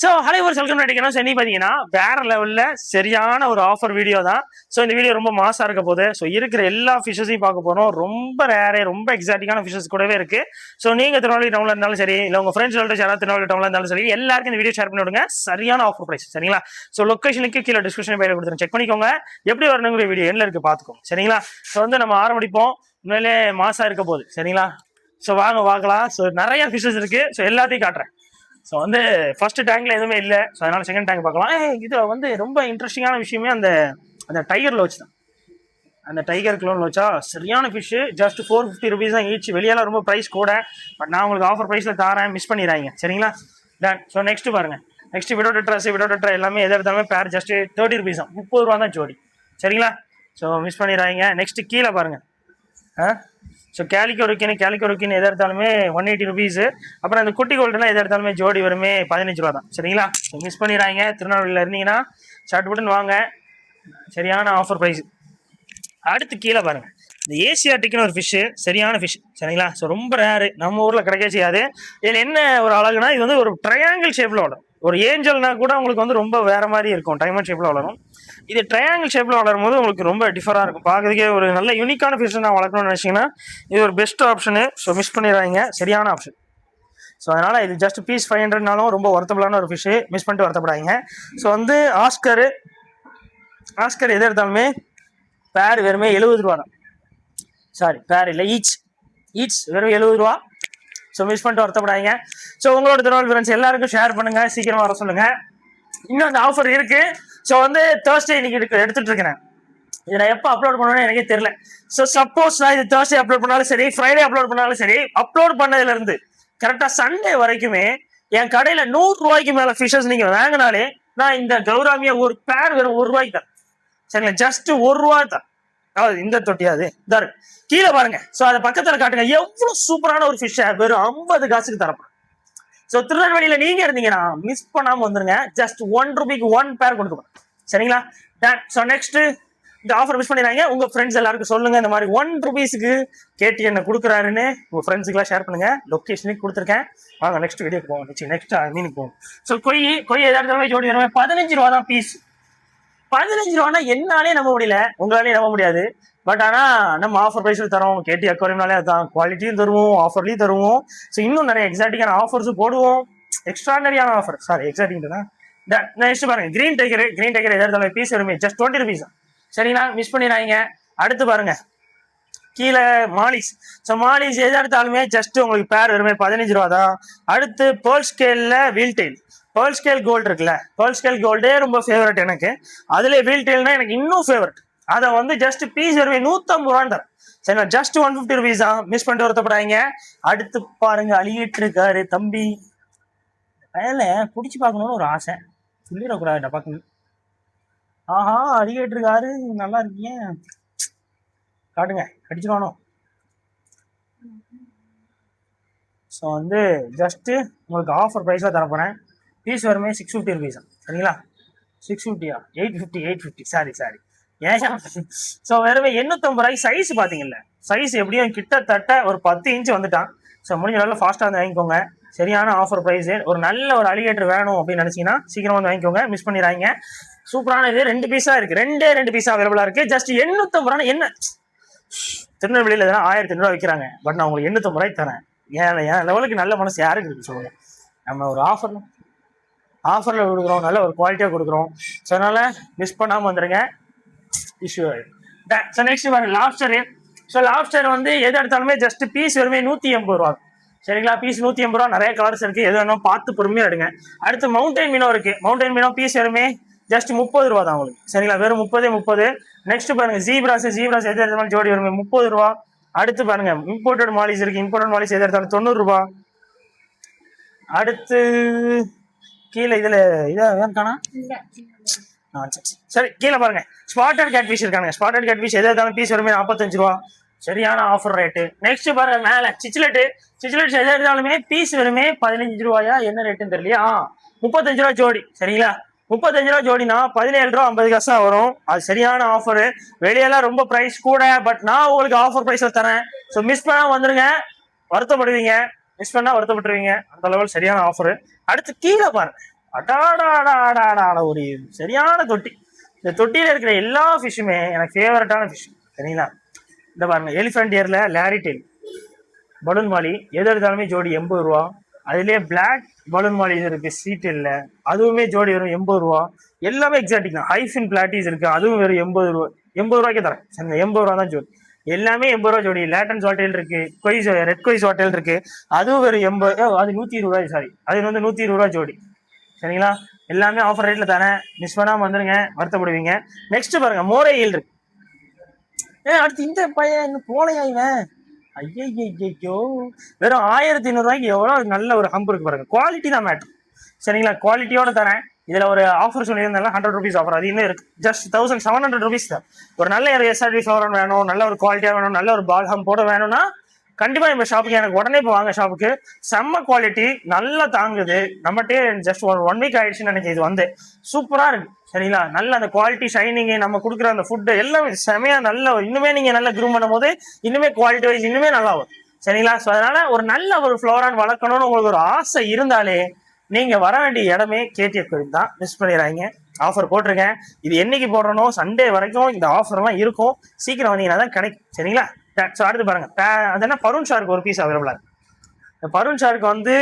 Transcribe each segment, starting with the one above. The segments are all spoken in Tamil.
ஸோ ஹலோ ஒரு வெல்கம் பண்ணிட்டீங்கன்னா சரி பார்த்தீங்கன்னா வேற லெவலில் சரியான ஒரு ஆஃபர் வீடியோ தான். ஸோ இந்த வீடியோ ரொம்ப மாசாக இருக்க போகுது. ஸோ இருக்கிற எல்லா ஃபிஷஸையும் பார்க்க போகிறோம். ரொம்ப ரேரே ரொம்ப எக்ஸாட்டிக்கான ஃபிஷஸ் கூடவே இருக்கு. ஸோ நீங்கள் திருநெல்வேலி டவுனில் இருந்தாலும் சரி, இல்லை உங்கள் ஃப்ரெண்ட்ஸ் யாராவது திருநெல்வேலி டவுனில் இருந்தாலும் சரி, எல்லாருக்கும் இந்த வீடியோ ஷேர் பண்ணி விடுங்க. சரியான ஆஃபர் ப்ரைஸ் சரிங்களா. ஸோ லொக்கேஷனுக்கு கீழே டிஸ்கிரிப்ஷன் பேர் கொடுத்துருங்க, செக் பண்ணிக்கோங்க. எப்படி வரணுங்கிற வீடியோ என்ன இருக்கு பார்த்துக்கோங்க சரிங்களா. ஸோ வந்து நம்ம ஆரம்பிப்போம். உண்மையிலே மாசாக இருக்க போகுது சரிங்களா. ஸோ வாங்க பார்க்கலாம். ஸோ நிறைய ஃபிஷஸ் இருக்கு. ஸோ எல்லாத்தையும் காட்டுறேன். ஸோ வந்து ஃபர்ஸ்ட் டேங்க்ல எதுவுமே இல்லை. ஸோ அதனால செகண்ட் டேங்க் பார்க்கலாம். இது வந்து ரொம்ப இன்ட்ரெஸ்டிங்கான விஷயமே அந்த அந்த டைகர் லோச் தான். அந்த டைகர் க்ளோன் லோச்சா சரியான ஃபிஷ்ஷு. ஜஸ்ட் 450 ருபீஸ் தான் ஈச். வெளியெல்லாம் ரொம்ப ப்ரைஸ் கூட. பட் நான் உங்களுக்கு ஆஃபர் ப்ரைஸில் தரேன், மிஸ் பண்ணிடுறாங்க சரிங்களா. டன். ஸோ நெக்ஸ்ட் பாருங்க. நெக்ஸ்ட் விடோட்டட்ரா எல்லாமே எதை எடுத்தாலுமே பேர் ஜஸ்ட் 30 ருபீஸ் தான், 30 ரூபா தான் ஜோடி சரிங்களா. ஸோ மிஸ் பண்ணிடுறாங்க. நெக்ஸ்ட் கீழே பாருங்க. ஸோ கேலிக்கோ ருக்கின்னு எதை எடுத்தாலுமே 180 ருபீஸ். அப்புறம் அந்த குட்டி கோல்டுனா எதை எடுத்தாலுமே ஜோடி வருமே 15 ரூபா தான் சரிங்களா. ஸோ மிஸ் பண்ணிடுறாங்க. திருநெல்வேலியில் இருந்தீங்கன்னா ஷர்ட் புட்டுன்னு வாங்க, சரியான ஆஃபர் ப்ரைஸ். அடுத்து கீழே பாருங்க. இந்த ஏசியாட்டிக்னு ஒரு ஃபிஷ்ஷு, சரியான ஃபிஷ் சரிங்களா. ஸோ ரொம்ப ரேரு, நம்ம ஊரில் கிடைக்க செய்யாது. இதில் என்ன ஒரு அழகுனா, இது வந்து ஒரு ட்ரையாங்கிள் ஷேப்பில் வளரும். ஒரு ஏஞ்சல்னா கூட உங்களுக்கு வந்து ரொம்ப வேற மாதிரி இருக்கும், டைமண்ட் ஷேப்பில் வளரும். இது ட்ரையாங்கிள் ஷேப்பில் வளரும் போது உங்களுக்கு ரொம்ப டிஃபராக இருக்கும். பார்க்கறதுக்கே ஒரு நல்ல யூனிக்கான ஃபிஷ் நான் வளர்க்கணும்னு நினச்சிங்கன்னா இது ஒரு பெஸ்ட் ஆப்ஷனு. ஸோ மிஸ் பண்ணிடுறாங்க, சரியான ஆப்ஷன். ஸோ அதனால் இது ஜஸ்ட் பீஸ் 500னாலும் ரொம்ப ஒர்த்தபிளான ஒரு ஃபிஷ்ஷு. மிஸ் பண்ணிட்டு வருத்தப்படாங்க. ஸோ வந்து ஆஸ்கர் எது எடுத்தாலுமே பேர் வெறுமே 70 ரூபா தான். சாரி, பேர் இல்லை, ஈச் வெறும் 70 ரூபா. ஸோ மிஸ் பண்ணிட்டு வருத்தப்படாங்க. ஸோ உங்களோட திருநெல்வேலி ஃப்ரெண்ட்ஸ் எல்லாருக்கும் ஷேர் பண்ணுங்க, சீக்கிரமா வர சொல்லுங்க. இன்னும் அந்த ஆஃபர் இருக்கு. ஸோ வந்து தேர்ஸ்டே இன்னைக்கு எடுத்துட்டு இருக்கிறேன். இதை நான் எப்போ அப்லோட் பண்ணுவேன்னு எனக்கே தெரியல. ஸோ சப்போஸ் நான் இது தேர்ஸ்டே அப்லோட் பண்ணாலும் சரி, ஃப்ரைடே அப்லோட் பண்ணாலும் சரி, அப்லோட் பண்ணதுல இருந்து கரெக்டாக சண்டே வரைக்குமே என் கடையில் 100 ரூபாய்க்கு மேலே ஃபிஷஸ் நீங்கள் வாங்கினாலே நான் இந்த கௌராமியா ஒரு பேர் வெறும் 1 ரூபாய்க்கு தான் சரிங்களா. ஜஸ்ட் 1 ரூபா தான். அதாவது இந்த தொட்டியாது தரு கீழே பாருங்க. ஸோ அதை பக்கத்தில் காட்டுங்க. எவ்வளோ சூப்பரான ஒரு ஃபிஷ்ஷை வெறும் 50 காசுக்கு தரப்போம். ஸோ திருநெல்வேலியில் நீங்க இருந்தீங்கன்னா மிஸ் பண்ணாம வந்துருங்க. ஜஸ்ட் 1 ரூபாய்க்கு 1 பேர் கொடுத்துருவோம் சரிங்களா. ஸோ நெக்ஸ்ட் இந்த ஆஃபர் மிஸ் பண்ணிடுறாங்க. உங்க ஃப்ரெண்ட்ஸ் எல்லாருக்கும் சொல்லுங்க, இந்த மாதிரி 1 ரூபீஸுக்கு கேட்டி என்ன கொடுக்குறாருன்னு உங்க ஃப்ரெண்ட்ஸுக்குலாம் ஷேர் பண்ணுங்க. லொக்கேஷனுக்கு கொடுத்துருக்கேன். வாங்க நெக்ஸ்ட் வீடியோக்கு போவோம். நெக்ஸ்ட் மீனுக்கு போவோம். ஸோ கொய் எதாவது ஜோடி வருவேன் 15 ரூபா தான் பீஸ். 15 ரூபானா என்னாலே நம்ப முடியல, உங்களாலே நம்ப முடியாது. பட் ஆனால் நம்ம ஆஃபர் ப்ரைஸில் தரோம். கேட்டி அக்வாரியம்னாலே அதுதான், குவாலிட்டியும் தருவோம், ஆஃபர்லையும் தருவோம். ஸோ இன்னும் நிறைய எக்ஸாட்டிக்கான ஆஃபர்ஸும் போடுவோம். எக்ஸ்ட்ரானரியான ஆஃபர், சாரி எக்ஸாட்டிக் தான். நெக்ஸ்ட் பாருங்க, கிரீன் டைகர் எதாவது பீஸ் வருமே ஜஸ்ட் 20 ருபீஸ் தான் சரிங்களா. மிஸ் பண்ணிடுறாங்க. அடுத்து பாருங்க கீழே மாலிஸ். ஸோ மாலிஸ் எது எடுத்தாலுமே ஜஸ்ட் உங்களுக்கு பேர் வருமே 15 ரூபா தான். அடுத்து பேர்ல் ஸ்கேலில் veil tail, pearl scale gold இருக்குல்ல, பேர்ல் ஸ்கேல் கோல்டே ரொம்ப ஃபேவரட் எனக்கு. அதுல வீல் டெயில்னா எனக்கு இன்னும் ஃபேவரட். அதை வந்து ஜஸ்ட் பீஸ் வருமே 150 ரூபான்னு தரேன் சரிங்களா. ஜஸ்ட் 150 ருபீஸ் தான். மிஸ் பண்ணிட்டு வருத்தப்படாதீங்க. அடுத்து பாருங்க, அழியிட்டு இருக்காரு தம்பி. வயல பிடிச்சி பார்க்கணும்னு ஒரு ஆசை, சொல்லிடக்கூடாது பார்க்கணும். ஆஹா, அழியிட்டு இருக்காரு, நல்லா இருக்கீங்க, காட்டுங்க, கடிச்சிருவானோ. ஸோ வந்து ஜஸ்ட்டு உங்களுக்கு ஆஃபர் ப்ரைஸில் தரப்போகிறேன். பீஸ் வருமே 650 ருபீஸ் தான் சரிங்களா. 650யா 850 சாரி ஏன். ஸோ வெறுமே 850 ரூபாய்க்கு. சைஸ் பார்த்தீங்கல்ல, சைஸ் எப்படியும் கிட்டத்தட்ட ஒரு 10 இன்ச்சு வந்துட்டான். ஸோ முடிஞ்ச நல்லா ஃபாஸ்ட்டாக வந்து வாங்கிக்கோங்க. சரியான ஆஃபர் ப்ரைஸு. ஒரு நல்ல ஒரு அலிகேட்டர் வேணும் அப்படின்னு நினச்சிங்கன்னா சீக்கிரம் வந்து வாங்கிக்கோங்க, மிஸ் பண்ணிடுறாங்க. சூப்பரான இது 2 பீஸாக இருக்குது, 2 பீஸாக அவைலபிளாக இருக்குது. ஜஸ்ட் 850 ரூபா. என்ன திருநெல்வேலியில் எதனா 1500 ரூபா வைக்கிறாங்க. பட் நான் உங்களுக்கு 850 ரூபாய்க்கு தரேன். என் லெவலுக்கு நல்ல மனசு யாருக்கு இருக்குது சொல்லுங்க. நம்ம ஒரு ஆஃபரில் கொடுக்குறோம், நல்ல ஒரு குவாலிட்டியாக கொடுக்குறோம். ஸோ அதனால் மிஸ் பண்ணாமல் வந்துடுங்க. இஷ்யூ. ஸோ நெக்ஸ்ட் பாருங்க லாப்ஸ்டரு. ஸோ லாப்ஸ்டர் வந்து எது எடுத்தாலுமே ஜஸ்ட் பீஸ் வருமே 180 ரூபா சரிங்களா. பீஸ் 180 ரூபா. நிறைய கலர்ஸ் இருக்குது, எது வேணும் பார்த்து பொறுமையாக எடுங்க. அடுத்து மவுண்டைன் மீனோ இருக்குது. மவுண்டைன் மீனோ பீஸ் வருமே ஜஸ்ட் 30 ரூபா தான் உங்களுக்கு சரிங்களா. வெறும் 30. நெக்ஸ்ட் பாருங்க ஜீப்ராஸ் எது எடுத்தாலும் ஜோடி வருமே 30 ரூபா. அடுத்து பாருங்க இம்போர்ட்டட் மாலிஸ் இருக்கு. இம்போர்ட்டட் மாலிஸ் எது எடுத்தாலும் 90 ரூபா. அடுத்து கீழே இதுல இதானா சரி, கீழே பாருங்க ஸ்பாட்டட் கேட்ஃபிஷ் இருக்காங்க. ஸ்பாட்டட் கேட்ஃபிஷ் எது எடுத்தாலும் பீஸ் வருமே 45 ரூபா. சரியான ஆஃபர் ரேட்டு. நெக்ஸ்ட் பாருங்க மேலே சிச்சிலெட் எது எடுத்தாலுமே பீஸ் வருமே 15 ரூபாயா, என்ன ரேட்டுன்னு தெரியலையா. 35 ரூபா ஜோடி சரிங்களா. 35 ரூபா ஜோடினா 17 ரூபா 50 காசு தான் வரும். அது சரியான ஆஃபரு. வெளியெல்லாம் ரொம்ப ப்ரைஸ் கூட, பட் நான் உங்களுக்கு ஆஃபர் ப்ரைஸில் தரேன். ஸோ மிஸ் பண்ணால் வந்துடுங்க, வருத்தப்படுவீங்க. மிஸ் பண்ணால் வருத்தப்பட்டுருவீங்க. அந்த லெவல் சரியான ஆஃபரு. அடுத்து கீழே பாருங்க, அடாடாடாடாடா ஒரு சரியான தொட்டி. இந்த தொட்டியில இருக்கிற எல்லா ஃபிஷ்ஷுமே எனக்கு ஃபேவரட்டான ஃபிஷ். சரிங்களா? இந்த பாருங்க, எலிஃபென்ட் இயர்ல லேரி டெயில் பலூன் மாலி எது எடுத்தாலுமே ஜோடி 80 ரூபா. அதுலேயே பிளாக் பலூன் மாலி இருக்கு சீட்டெல்ல, அதுவுமே ஜோடி வரும் 80 ரூபா. எல்லாமே எக்ஸாட்டிக் தான். ஹைஃபின் பிளாட்டிஸ் இருக்கு, அதுவும் வெறும் 80 ரூபா. 80 ரூபாய்க்கு தரேன். சரி, 80 ரூபா தான் ஜோடி. எல்லாமே 80 ரூபா ஜோடி. லேட்டன்ஸ் ஹோட்டல் இருக்கு, கொய்ஸ் ரெட் கொய்ஸ் ஹோட்டல் இருக்கு, அதுவும் வெறும் 80. அது 120 ரூபாய். சாரி, அது வந்து 120 ரூபா ஜோடி. சரிங்களா? எல்லாமே ஆஃபர் ரேட்ல தரேன். மிஸ் பண்ணாம வந்துருங்க, வருத்தப்படுவீங்க. நெக்ஸ்ட் பாருங்க, மோரையில் இருக்கு. அடுத்து இந்த பையன் இன்னும் போலையா இவன்? ஐயோ, வெறும் 1500 ரூபாய்க்கு எவ்வளவு நல்ல ஒரு ஹம்ப் இருக்கு பாருங்க. குவாலிட்டி தான் மேட்ரு. சரிங்களா? குவாலிட்டியோட தரேன். இதுல ஒரு ஆஃபர் சொல்லியிருந்தாலும் 100 ருபீஸ் ஆஃபர், அது இன்னும் இருக்கு. ஜஸ்ட் 1700 ருபீஸ் தான். ஒரு நல்ல எஸ்ஆர்டி ஃப்ளோரன் வேணும், நல்ல ஒரு குவாலிட்டியா வேணும், நல்ல ஒரு பால் ஹம்போட வேணும்னா கண்டிப்பா இந்த ஷாப்புக்கு எனக்கு உடனே இப்போ வாங்க. ஷாப்புக்கு செம்ம குவாலிட்டி, நல்லா தாங்குது. நம்மகிட்டே ஜஸ்ட் ஒன் வீக் ஆயிடுச்சுன்னு நினைக்கிறேன். இது வந்து சூப்பரா இருக்கு. சரிங்களா? நல்ல அந்த குவாலிட்டி, ஷைனிங், நம்ம கொடுக்குற அந்த ஃபுட்டு எல்லாமே செமையா நல்ல. இன்னுமே நீங்க நல்லா க்ரூம் பண்ணும் போது இன்னுமே குவாலிட்டி வைஸ் இன்னுமே நல்லா வரும். சரிங்களா? ஸோ அதனால ஒரு நல்ல ஒரு ஃப்ளோரான் வளர்க்கணும்னு உங்களுக்கு ஒரு ஆசை இருந்தாலே நீங்க வர வேண்டிய இடமே கேடிஎஃப் கோயில் தான். மிஸ் பண்ணிடுறாங்க. ஆஃபர் போட்டிருக்கேன். இது என்னைக்கு போடுறனோ சண்டே வரைக்கும் இந்த ஆஃபர் எல்லாம் இருக்கும். சீக்கிரம் வந்தீங்கன்னா தான் கிடைக்கும். சரிங்களா? ஸோ அடுத்து பாருங்க, அது என்ன பருண் ஷார்க்கு ஒரு பீஸ் அவைலபிளா இருக்கு. இந்த பருண் ஷார்க்கு வந்து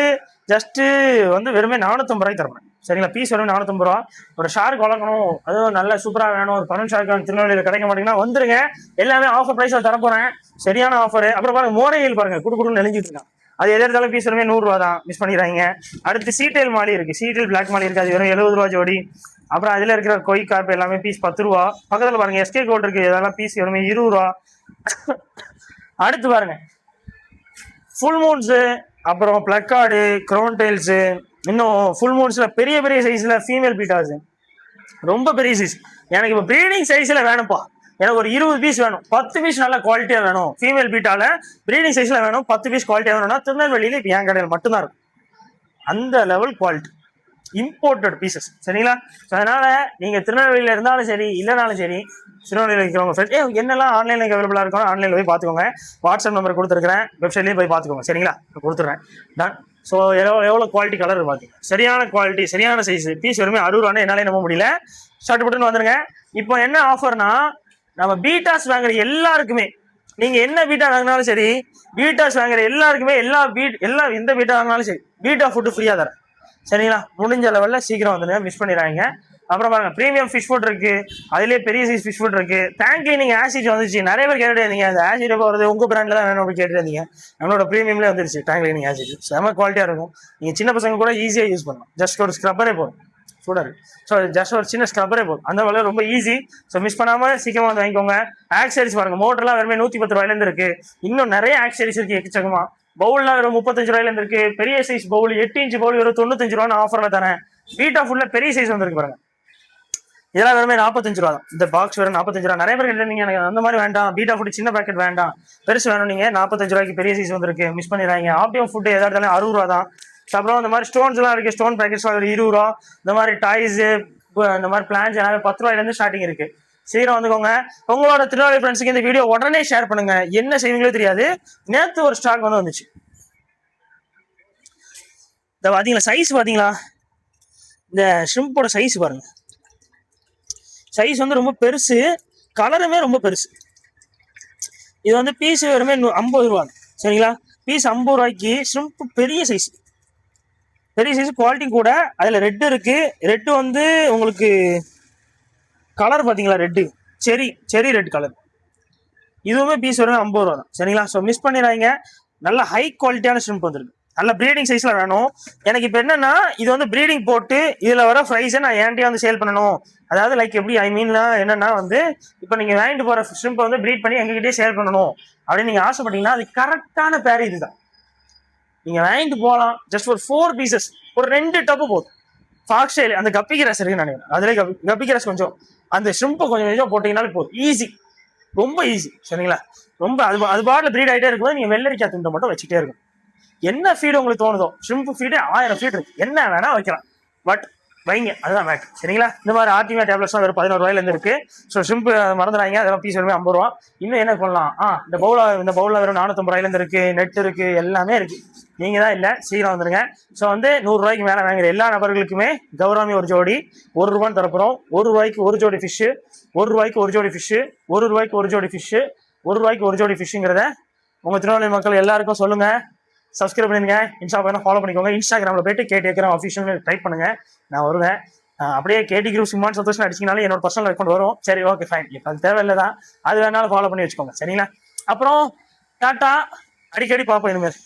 ஜஸ்ட் வந்து வெறுமே 450 ரூபாய்க்கு தரப்பேன். சரிங்களா? பீஸ் வெறும் 450 ரூபா. ஒரு ஷார்க் வளர்க்கணும், அதுவும் நல்ல சூப்பரா வேணும், ஒரு பருண் ஷார்க்கு திருநெல்வேலியில் கிடைக்க மாட்டீங்கன்னா வந்துருங்க. எல்லாமே ஆஃபர் பிரைஸ்ல தரப்போறேன். சரியான ஆஃபர். அப்புறம் பாருங்க, மோரையில் பாருங்க, குடுக்குன்னு நெளிஞ்சிட்டு இருக்கான். அது எது எடுத்தாலும் பீஸ் வெறுமே 100 ரூபா தான். மிஸ் பண்ணிடுறாங்க. அடுத்து சீட்டெயில் மாலி இருக்கு, சீட்டெயில் பிளாக் மாலி இருக்கு, அது வெறும் 70 ரூபா ஜோடி. அப்புறம் அதுல இருக்கிற கொய் கார்ப் எல்லாமே பீஸ் 10 ரூபா. பக்கத்துல பாருங்க எஸ்கே கோல்ட் இருக்கு, இதெல்லாம் பீஸ் வெறுமே 20 ரூபா. அடுத்து பாருங்க, ஃபுல் மூன்ஸ், அப்புறம் பிளக்கார்டு, க்ரௌன் டெயில்ஸ், இன்னும் ஃபுல் மூன்ஸ்ல பெரிய பெரிய சைஸ்ல ஃபீமேல் பீட்டாஸ், ரொம்ப பெரிய சைஸ். எனக்கு இப்போ ப்ரீடிங் சைஸ்ல வேணும்ப்பா, எனக்கு ஒரு 20 பீஸ் வேணும், 10 பீஸ் நல்ல குவாலிட்டியா வேணும். ஃபீமேல் பீட்டால ப்ரீடிங் சைஸ்ல வேணும், 10 பீஸ் குவாலிட்டியா வேணும்னா திருநெல்வேலியில இப்போ என் கடையில் மட்டும்தான் இருக்கும். அந்த லெவல் குவாலிட்டி, இம்போர்ட்டட் பீசஸ். சரிங்களா? ஸோ அதனால நீங்க திருநெல்வேலியில இருந்தாலும் சரி, இல்லைனாலும் சரி, திருநெல்வேலியில் இருக்கிறவங்க ஃப்ரெண்ட் என்னெல்லாம் ஆன்லைன்ல அவைலபிளா இருக்கணும், ஆன்லைன்ல போய் பார்த்துக்கோங்க. வாட்ஸ்அப் நம்பர் கொடுத்துருக்கிறேன், வெப்சைட்லேயும் போய் பார்த்துக்கோங்க. சரிங்களா? கொடுத்துட்றேன். டன். ஸோ எவ்வளோ குவாலிட்டி கலர் பார்த்தீங்க, சரியான குவாலிட்டி, சரியான சைஸ். பீஸ் வெறுமே 60 ரூபான்னு என்னாலே நம்ப முடியல. ஷார்ட் புட்டுன்னு வந்துருங்க. இப்போ என்ன ஆஃபர்னா, நம்ம பீட்டாஸ் வாங்குற எல்லாருக்குமே, நீங்க என்ன பீட்டா வாங்கினாலும் சரி, பீட்டாஸ் வாங்குற எல்லாருக்குமே எல்லா எந்த பீட்டா வாங்கினாலும் சரி, பீட்டா ஃபுட்டு ஃப்ரீயா தரேன். சரிங்களா? முடிஞ்ச லெவலில் சீக்கிரம் வந்துடுங்க, மிஸ் பண்ணிடுறாங்க. அப்புறம் பாருங்க, ப்ரீமியம் ஃபிஷ் ஃபுட் இருக்கு, அதுலேயே பெரிய சைஸ் ஃபிஷ் ஃபுட் இருக்கு. டேங்க் கிளீனிங் ஆசிட் வந்துச்சு, நிறைய பேர் கேட்டுட்டு இருந்தீங்க, அந்த ஆசிட் எப்போ வருது, உங்க பிராண்ட்ல தான் வேணும் அப்படி கேட்டுட்டு இருந்தீங்க. நம்மளோட ப்ரீமியம்லேயே வந்துருச்சு டேங்க் கிளீனிங் ஆசிட். செம குவாலிட்டியா இருக்கும். நீங்க சின்ன பசங்க கூட ஈஸியாக யூஸ் பண்ணலாம். ஜஸ்ட் ஒரு ஸ்க்ரப்பரே போதும், சூடாக இருக்கு. ஸோ ஜஸ்ட் ஒரு சின்ன ஸ்க்ரப்பரே போதும், அந்த வேலை ரொம்ப ஈஸி. ஸோ மிஸ் பண்ணாமல் சீக்கிரமாக வந்து வாங்கிக்கோங்க. ஆக்சரிஸ் பாருங்க, மோட்டர்லாம் வெறுமே 110 ரூபாயிலேருந்து இருக்கு. இன்னும் நிறைய ஆக்சரிஸ் இருக்கு எக்கச்சக்கமா. பவுல்லாம் வெறும் 35 ரூபாயிலேருந்து இருக்கு. பெரிய சைஸ் பவுல் 8 இன்ச் பவுல் வெறும் 95 ரூபான்னு ஆஃபர்ல தரேன். பீட்டா ஃபுல்ல பெரிய சைஸ் வந்துருக்கு பாருங்க, இதெல்லாம் வெறுமே 45 ரூபா தான். இந்த பாக்ஸ் வெறும் 45 ரூபா. நிறைய பேர் கேட்டீங்க எனக்கு அந்த மாதிரி வேண்டாம், பீட்டா ஃபுட் சின்ன பேக்கெட் வேண்டாம், பெருசு வேணும், நீங்க 45 ரூபாய்க்கு பெரிய சைஸ் வந்துருக்கு. மிஸ் பண்ணிடுறாங்க. ஆப்டியம் ஃபுட் எதா இருந்தாலும் 60 ரூபா தான். அப்புறம் இந்த மாதிரி ஸ்டோன்ஸ் எல்லாம் இருக்கு, ஸ்டோன் பேக்கெட்ஸ்லாம் ஒரு 20 ரூபா. இந்த மாதிரி டாய்ஸ், இந்த மாதிரி பிளான்ஸ் எல்லாமே 10 ரூபாயிலேருந்து ஸ்டார்டிங் இருக்கு. சீக்கிரம் வந்துக்கோங்க. உங்களோட திருநெல்வேலி ஃப்ரெண்ட்ஸுக்கு இந்த வீடியோ உடனே ஷேர் பண்ணுங்க. என்ன செய்வீங்களோ தெரியாது. நேற்று ஒரு ஸ்டாக் வந்துச்சு. இந்த பாத்தீங்களா சைஸ், பாத்தீங்களா இந்த ஷ்ரிம்போட சைஸ் பாருங்க. சைஸ் வந்து ரொம்ப பெருசு, கலருமே ரொம்ப பெருசு. இது வந்து பீஸ் வெறுமே 50 ரூபா. சரிங்களா? பீஸ் 50 ரூபாய்க்கு ஷ்ரிம்ப் பெரிய சைஸ், பெரிய சைஸ், குவாலிட்டி கூட. அதுல ரெட் இருக்கு. ரெட்டு வந்து உங்களுக்கு கலர் பாத்தீங்களா, ரெட்டு செரி ரெட் கலர். இதுவுமே பீஸ் வெறுமே 50 ரூபா தான். சரிங்களா? ஸோ மிஸ் பண்ணிடுறாங்க. நல்ல ஹை குவாலிட்டியான ஷ்ரிம்ப் வந்துருக்கு. நல்ல ப்ரீடிங் சைஸ்ல வேணும். எனக்கு இப்போ என்னன்னா, இது வந்து ப்ரீடிங் போட்டு இதுல வர ப்ரைஸை நான் என்கிட்டயே வந்து சேல் பண்ணணும். அதாவது லைக் எப்படி, ஐ மீன்லாம் என்னன்னா வந்து, இப்போ நீங்க வாங்கிட்டு போற ஷ்ரிம்பை வந்து ப்ரீட் பண்ணி எங்ககிட்டயே சேல் பண்ணணும் அப்படின்னு நீங்க ஆசைப்பட்டீங்கன்னா, அது கரெக்டான பேர் இதுதான். நீங்க வாங்கிட்டு போகலாம். ஜஸ்ட் ஒரு 4 பீசஸ், ஒரு 2 டப்பு போதும். ஃபாக்ஸ் ஸ்டைல் அந்த கப்பி கிராஸ் இருக்குன்னு நினைக்கிறேன். அதுல கப்பி கிராஸ் கொஞ்சம், அந்த ஷ்ரிம்பை கொஞ்சம் போட்டீங்கன்னாலும் போதும். ஈஸி, ரொம்ப ஈஸி. சரிங்களா? ரொம்ப அது பாட்டில் ப்ரீட் ஆகிட்டே இருக்கும்போது நீங்க வெள்ளரிக்காய் துண்டை மட்டும் வச்சுக்கிட்டே இருக்கும். என்ன ஃபீடு உங்களுக்கு தோணுதோ, ஷ்ரிம்ப் ஃபீடு 1000 ஃபீட் இருக்கு, என்ன வேணா வைக்கலாம். பட் வைங்க, அதுதான் மேட். சரிங்களா? இந்த மாதிரி ஆர்டிமியா டேப்லெட்ஸ்லாம் வெறும் 11 ரூபாயிலேருந்து இருக்கு. ஸோ ஷிம்பு மறந்துடாங்க, அதெல்லாம் பீஸ் வெறும் 50 ரூபா. இன்னும் என்ன பண்ணலாம்? இந்த பவுல வெறும் 450 ரூபாயிலேருந்து இருக்கு. நெட் இருக்கு, எல்லாமே இருக்கு. நீங்க தான் இல்லை, சீக்கிரம் வந்துருங்க. ஸோ வந்து 100 ரூபாய்க்கு மேலே வாங்குற எல்லா நபர்களுக்குமே கௌராமி ஒரு ஜோடி 1 ரூபான்னு தரப்போம். 1 ரூபாய்க்கு ஒரு ஜோடி ஃபிஷ்ஷு, 1 ரூபாய்க்கு ஒரு ஜோடி ஃபிஷ்ஷு, 1 ரூபாய்க்கு ஒரு ஜோடி ஃபிஷ்ஷு, 1 ரூபாய்க்கு ஒரு ஜோடி ஃபிஷ்ஷுங்கிறத உங்க திருநெல்வேலி மக்கள் எல்லாருக்கும் சொல்லுங்க. சப்ஸ்கிரைப் பண்ணிருங்க. இன்ஸ்டா ஃபாலோ பண்ணிக்கோங்க. இன்ஸ்டாகிராமில் போயிட்டு கேட்கிறேன் அஃபிஷியல் டைப் பண்ணுங்க, நான் வருவேன். அப்படியே கேடி குரூப் சிம்மான் சந்தோஷம் அடிச்சிங்கனாலே என்னோட பர்சனல் அக்கௌண்ட் வரும். சரி, ஓகே, ஃபைன். இப்போ அது தேவையில்லை தான், அது வேணாலும் ஃபாலோ பண்ணி வச்சுக்கோங்க. சரிங்களா? அப்புறம் டாட்டா, அடிக்கடி பார்ப்போம் இனிமேல்.